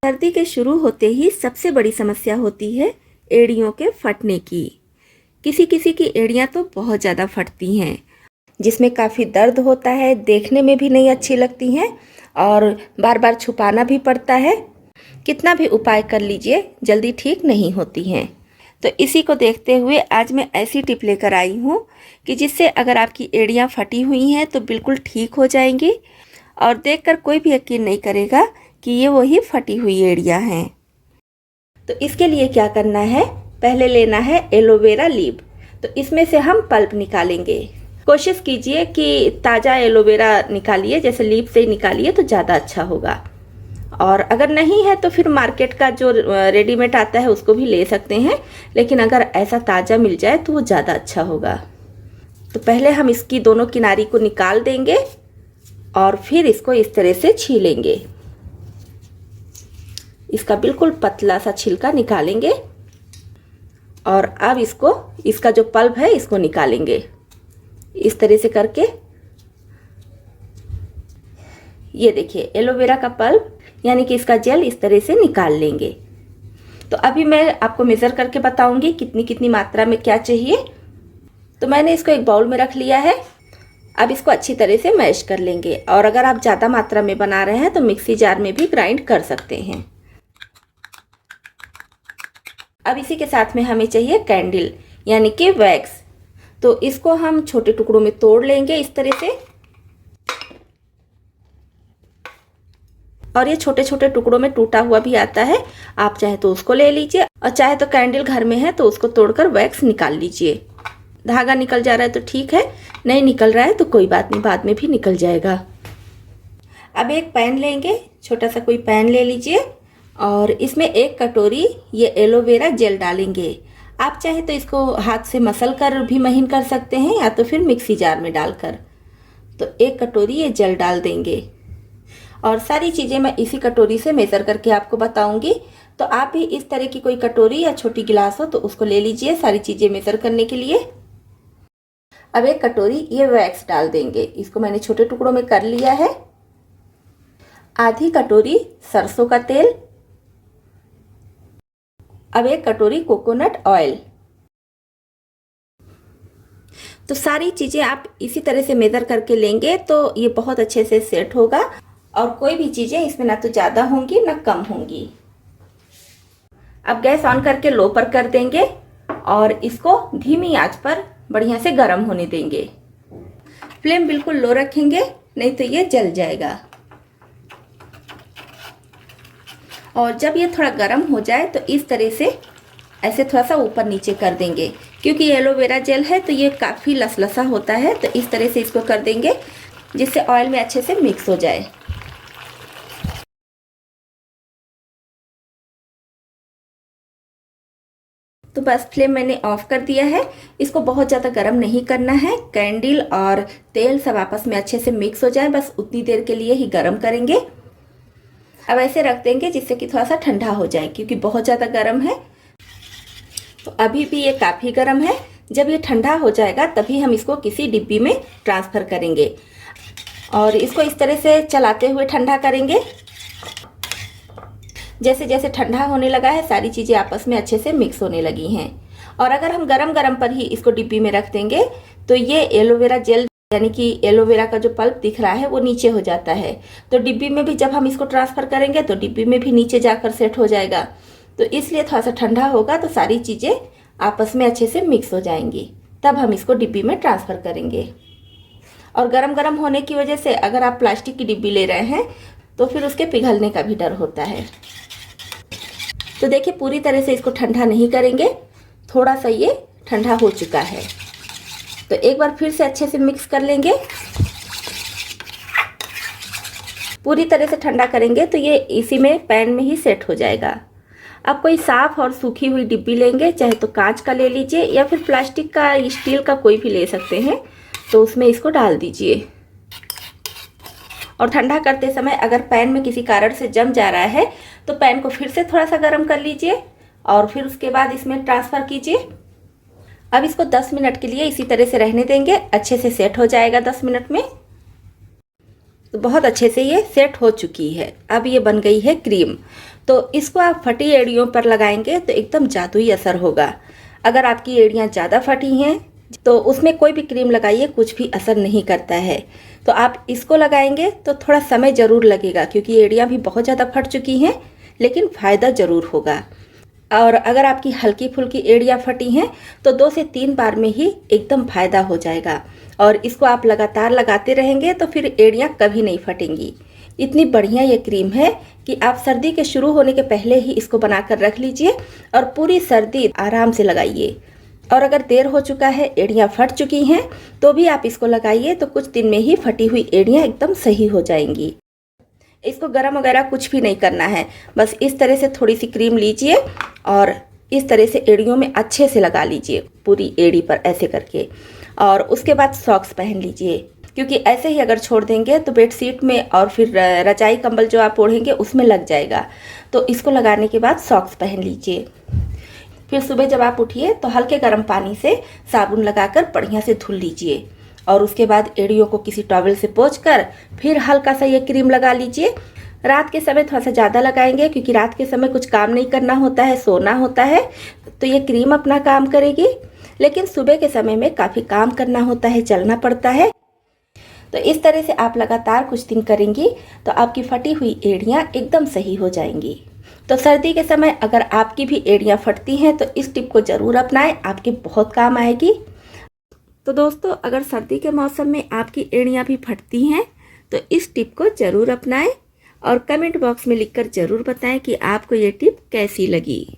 सर्दी के शुरू होते ही सबसे बड़ी समस्या होती है एड़ियों के फटने की। किसी किसी की एड़ियाँ तो बहुत ज़्यादा फटती हैं, जिसमें काफ़ी दर्द होता है, देखने में भी नहीं अच्छी लगती हैं और बार बार छुपाना भी पड़ता है। कितना भी उपाय कर लीजिए जल्दी ठीक नहीं होती हैं। तो इसी को देखते हुए आज मैं ऐसी टिप लेकर आई हूँ कि जिससे अगर आपकी एड़ियाँ फटी हुई हैं तो बिल्कुल ठीक हो जाएंगी और देखकर कोई भी यकीन नहीं करेगा कि ये वही फटी हुई एड़ियाँ हैं। तो इसके लिए क्या करना है, पहले लेना है एलोवेरा लीफ। तो इसमें से हम पल्प निकालेंगे। कोशिश कीजिए कि ताज़ा एलोवेरा निकालिए, जैसे लीफ से ही निकालिए तो ज़्यादा अच्छा होगा। और अगर नहीं है तो फिर मार्केट का जो रेडीमेड आता है उसको भी ले सकते हैं, लेकिन अगर ऐसा ताज़ा मिल जाए तो वो ज़्यादा अच्छा होगा। तो पहले हम इसकी दोनों किनारी को निकाल देंगे और फिर इसको इस तरह से छीलेंगे। इसका बिल्कुल पतला सा छिलका निकालेंगे और अब इसका जो पल्प है इसको निकालेंगे इस तरह से करके। ये देखिए एलोवेरा का पल्प यानी कि इसका जेल इस तरह से निकाल लेंगे। तो अभी मैं आपको मेज़र करके बताऊंगी कितनी कितनी मात्रा में क्या चाहिए। तो मैंने इसको एक बाउल में रख लिया है। अब इसको अच्छी तरह से मैश कर लेंगे और अगर आप ज़्यादा मात्रा में बना रहे हैं तो मिक्सी जार में भी ग्राइंड कर सकते हैं। अब इसी के साथ में हमें चाहिए कैंडल यानी कि वैक्स। तो इसको हम छोटे टुकड़ों में तोड़ लेंगे इस तरह से, और ये छोटे छोटे टुकड़ों में टूटा हुआ भी आता है, आप चाहे तो उसको ले लीजिए और चाहे तो कैंडल घर में है तो उसको तोड़कर वैक्स निकाल लीजिए। धागा निकल जा रहा है तो ठीक है, नहीं निकल रहा है तो कोई बात नहीं, बाद में भी निकल जाएगा। अब एक पैन लेंगे, छोटा सा कोई पैन ले लीजिए और इसमें 1 कटोरी ये एलोवेरा जेल डालेंगे। आप चाहे तो इसको हाथ से मसल कर भी महीन कर सकते हैं या तो फिर मिक्सी जार में डालकर। तो 1 कटोरी ये जेल डाल देंगे और सारी चीज़ें मैं इसी कटोरी से मेज़र करके आपको बताऊंगी। तो आप भी इस तरह की कोई कटोरी या छोटी गिलास हो तो उसको ले लीजिए सारी चीज़ें मेज़र करने के लिए। अब 1 कटोरी ये वैक्स डाल देंगे, इसको मैंने छोटे टुकड़ों में कर लिया है। आधी कटोरी सरसों का तेल। अब 1 कटोरी कोकोनट ऑयल। तो सारी चीज़ें आप इसी तरह से मेज़र करके लेंगे तो ये बहुत अच्छे से सेट होगा और कोई भी चीज़ें इसमें ना तो ज़्यादा होंगी ना कम होंगी। अब गैस ऑन करके लो पर कर देंगे और इसको धीमी आंच पर बढ़िया से गर्म होने देंगे। फ्लेम बिल्कुल लो रखेंगे, नहीं तो ये जल जाएगा। और जब ये थोड़ा गर्म हो जाए तो इस तरह से ऐसे थोड़ा सा ऊपर नीचे कर देंगे, क्योंकि एलोवेरा जेल है तो ये काफ़ी लसलसा होता है। तो इस तरह से इसको कर देंगे जिससे ऑयल में अच्छे से मिक्स हो जाए। तो बस फ्लेम मैंने ऑफ कर दिया है। इसको बहुत ज़्यादा गर्म नहीं करना है, कैंडल और तेल सब आपस में अच्छे से मिक्स हो जाए, बस उतनी देर के लिए ही गर्म करेंगे। अब ऐसे रख देंगे जिससे कि थोड़ा सा ठंडा हो जाए, क्योंकि बहुत ज़्यादा गर्म है। तो अभी भी ये काफ़ी गर्म है। जब ये ठंडा हो जाएगा तभी हम इसको किसी डिब्बी में ट्रांसफ़र करेंगे और इसको इस तरह से चलाते हुए ठंडा करेंगे। जैसे जैसे ठंडा होने लगा है सारी चीज़ें आपस में अच्छे से मिक्स होने लगी हैं। और अगर हम गरम गरम पर ही इसको डिब्बी में रख देंगे तो ये एलोवेरा जेल यानी कि एलोवेरा का जो पल्प दिख रहा है वो नीचे हो जाता है। तो डिब्बी में भी जब हम इसको ट्रांसफ़र करेंगे तो डिब्बी में भी नीचे जाकर सेट हो जाएगा। तो इसलिए थोड़ा सा ठंडा होगा तो सारी चीज़ें आपस में अच्छे से मिक्स हो जाएंगी, तब हम इसको डिब्बी में ट्रांसफ़र करेंगे। और गरम गरम होने की वजह से अगर आप प्लास्टिक की डिब्बी ले रहे हैं तो फिर उसके पिघलने का भी डर होता है। तो देखिए पूरी तरह से इसको ठंडा नहीं करेंगे, थोड़ा सा ये ठंडा हो चुका है। तो एक बार फिर से अच्छे से मिक्स कर लेंगे। पूरी तरह से ठंडा करेंगे तो ये इसी में पैन में ही सेट हो जाएगा। अब कोई साफ और सूखी हुई डिब्बी लेंगे, चाहे तो कांच का ले लीजिए या फिर प्लास्टिक का, स्टील का कोई भी ले सकते हैं। तो उसमें इसको डाल दीजिए और ठंडा करते समय अगर पैन में किसी कारण से जम जा रहा है तो पैन को फिर से थोड़ा सा गर्म कर लीजिए और फिर उसके बाद इसमें ट्रांसफ़र कीजिए। अब इसको 10 मिनट के लिए इसी तरह से रहने देंगे, अच्छे से सेट हो जाएगा 10 मिनट में। तो बहुत अच्छे से ये सेट हो चुकी है। अब ये बन गई है क्रीम। तो इसको आप फटी एड़ियों पर लगाएंगे तो एकदम जादुई असर होगा। अगर आपकी एड़ियाँ ज़्यादा फटी हैं तो उसमें कोई भी क्रीम लगाइए, कुछ भी असर नहीं करता है। तो आप इसको लगाएंगे तो थोड़ा समय ज़रूर लगेगा, क्योंकि एड़ियाँ भी बहुत ज़्यादा फट चुकी हैं, लेकिन फ़ायदा ज़रूर होगा। और अगर आपकी हल्की फुल्की एड़ियाँ फटी हैं तो 2 से 3 बार में ही एकदम फ़ायदा हो जाएगा। और इसको आप लगातार लगाते रहेंगे तो फिर एड़ियाँ कभी नहीं फटेंगी। इतनी बढ़िया ये क्रीम है कि आप सर्दी के शुरू होने के पहले ही इसको बनाकर रख लीजिए और पूरी सर्दी आराम से लगाइए। और अगर देर हो चुका है, एड़ियाँ फट चुकी हैं, तो भी आप इसको लगाइए तो कुछ दिन में ही फटी हुई एड़ियाँ एकदम सही हो जाएंगी। इसको गरम वगैरह कुछ भी नहीं करना है, बस इस तरह से थोड़ी सी क्रीम लीजिए और इस तरह से एड़ियों में अच्छे से लगा लीजिए, पूरी एड़ी पर ऐसे करके। और उसके बाद सॉक्स पहन लीजिए, क्योंकि ऐसे ही अगर छोड़ देंगे तो बेडशीट में और फिर रजाई कंबल जो आप ओढ़ेंगे उसमें लग जाएगा। तो इसको लगाने के बाद सॉक्स पहन लीजिए। फिर सुबह जब आप उठिए तो हल्के गर्म पानी से साबुन लगाकर बढ़िया से धुल लीजिए और उसके बाद एड़ियों को किसी टॉवल से पोंछकर फिर हल्का सा ये क्रीम लगा लीजिए। रात के समय थोड़ा सा ज़्यादा लगाएंगे, क्योंकि रात के समय कुछ काम नहीं करना होता है, सोना होता है, तो ये क्रीम अपना काम करेगी। लेकिन सुबह के समय में काफ़ी काम करना होता है, चलना पड़ता है। तो इस तरह से आप लगातार कुछ दिन करेंगी तो आपकी फटी हुई एड़ियाँ एकदम सही हो जाएंगी। तो सर्दी के समय अगर आपकी भी एड़ियाँ फटती हैं तो इस टिप को ज़रूर अपनाएं, आपके बहुत काम आएगी। तो दोस्तों, अगर सर्दी के मौसम में आपकी एड़ियाँ भी फटती हैं तो इस टिप को ज़रूर अपनाएं और कमेंट बॉक्स में लिखकर ज़रूर बताएं कि आपको ये टिप कैसी लगी।